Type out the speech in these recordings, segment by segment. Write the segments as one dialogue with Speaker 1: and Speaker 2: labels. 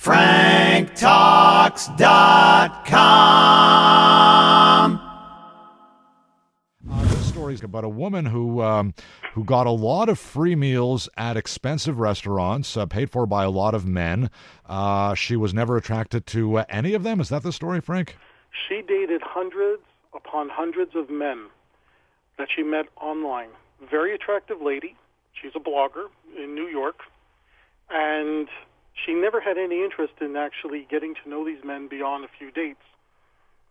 Speaker 1: franktalks.com.
Speaker 2: This story is about a woman who got a lot of free meals at expensive restaurants, paid for by a lot of men. She was never attracted to any of them. Is that the story, Frank?
Speaker 3: She dated hundreds upon hundreds of men that she met online. Very attractive lady. She's a blogger in New York. And she never had any interest in actually getting to know these men beyond a few dates.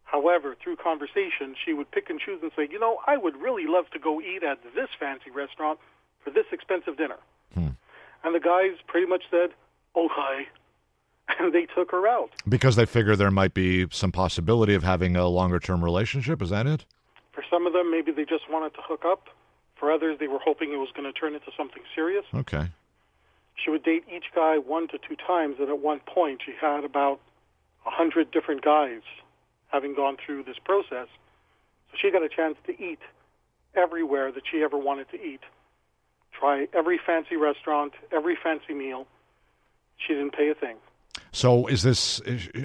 Speaker 3: However, through conversation, she would pick and choose and say, you know, I would really love to go eat at this fancy restaurant for this expensive dinner. And the guys pretty much said, okay. And they took her out. Because
Speaker 2: they figure there might be some possibility of having a longer-term relationship, is that it?
Speaker 3: For some of them, maybe they just wanted to hook up. For others, they were hoping it was going to turn into something serious.
Speaker 2: Okay.
Speaker 3: She would date each guy 1 to 2 times, and at one point she had about 100 different guys having gone through this process. So she got a chance to eat everywhere that she ever wanted to eat. Try every fancy restaurant, every fancy meal. She didn't pay a thing.
Speaker 2: So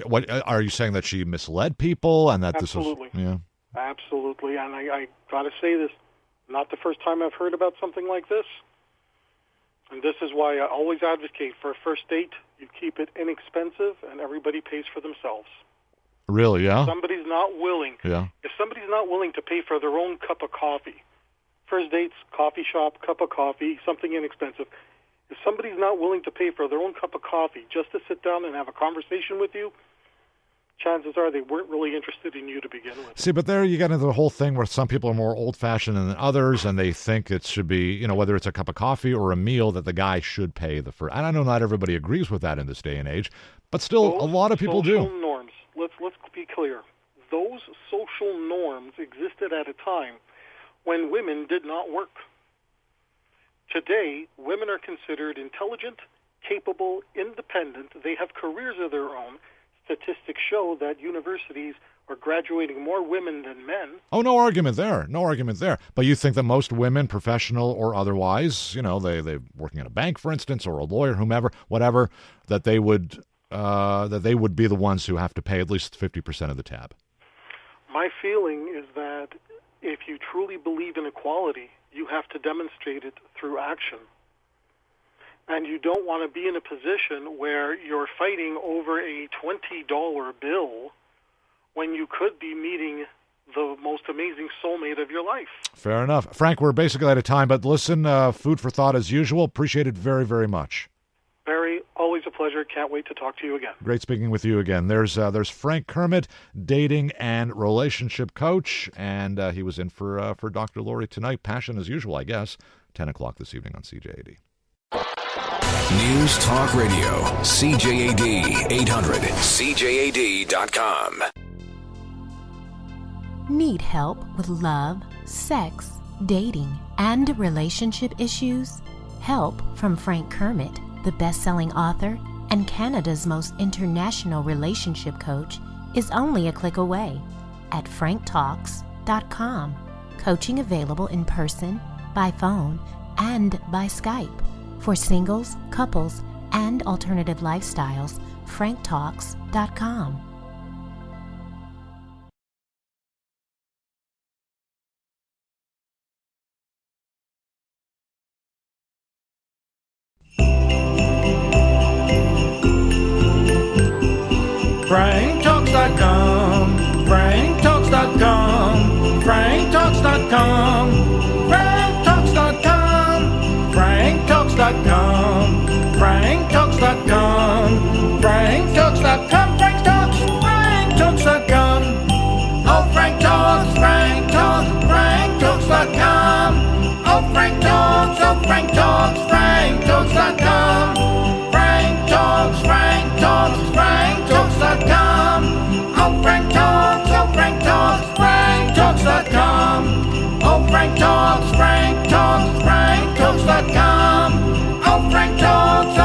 Speaker 2: what are you saying, that she misled people and that
Speaker 3: Absolutely.
Speaker 2: This is... Yeah.
Speaker 3: Absolutely. And I got to say this, not the first time I've heard about something like this. And this is why I always advocate for a first date, you keep it inexpensive and everybody pays for themselves.
Speaker 2: Really, yeah?
Speaker 3: If somebody's not willing.
Speaker 2: Yeah.
Speaker 3: If somebody's not willing to pay for their own cup of coffee, first dates, coffee shop, cup of coffee, something inexpensive. If somebody's not willing to pay for their own cup of coffee just to sit down and have a conversation with you, chances are they weren't really interested in you to begin with.
Speaker 2: See, but there you get into the whole thing where some people are more old-fashioned than others, and they think it should be, you know, whether it's a cup of coffee or a meal, that the guy should pay the first. And I know not everybody agrees with that in this day and age, but still, a lot of people do.
Speaker 3: Social norms. Let's be clear. Those social norms existed at a time when women did not work. Today, women are considered intelligent, capable, independent. They have careers of their own. Statistics show that universities are graduating more women than men.
Speaker 2: Oh, no argument there. No argument there. But you think that most women, professional or otherwise, you know, they're working at a bank, for instance, or a lawyer, whomever, whatever, that they would be the ones who have to pay at least 50% of the tab.
Speaker 3: My feeling is that if you truly believe in equality, you have to demonstrate it through action. And you don't want to be in a position where you're fighting over a $20 bill when you could be meeting the most amazing soulmate of your life.
Speaker 2: Fair enough. Frank, we're basically out of time, but listen, food for thought as usual. Appreciate it very, very much.
Speaker 3: Barry, always a pleasure. Can't wait to talk to you again.
Speaker 2: Great speaking with you again. There's Frank Kermit, dating and relationship coach, and he was in for Dr. Laurie tonight. Passion as usual, I guess. 10 o'clock this evening on CJAD.
Speaker 4: News Talk Radio, CJAD 800, CJAD.com.
Speaker 5: Need help with love, sex, dating, and relationship issues? Help from Frank Kermit, the best-selling author and Canada's most international relationship coach, is only a click away at franktalks.com. Coaching available in person, by phone, and by Skype. For singles, couples, and alternative lifestyles, franktalks.com.
Speaker 1: franktalks.com, franktalks.com, franktalks.com, franktalks.com, franktalks.com, franktalks.com, franktalks.com, franktalks.com. Oh, Frank Talks, Frank Talks, franktalks.com. Oh, Frank Talks, franktalks.com. Frank Talks, franktalks.com. Oh, Frank Talks, franktalks.com. Oh, Frank Talks, franktalks.com. Oh, Frank Talks,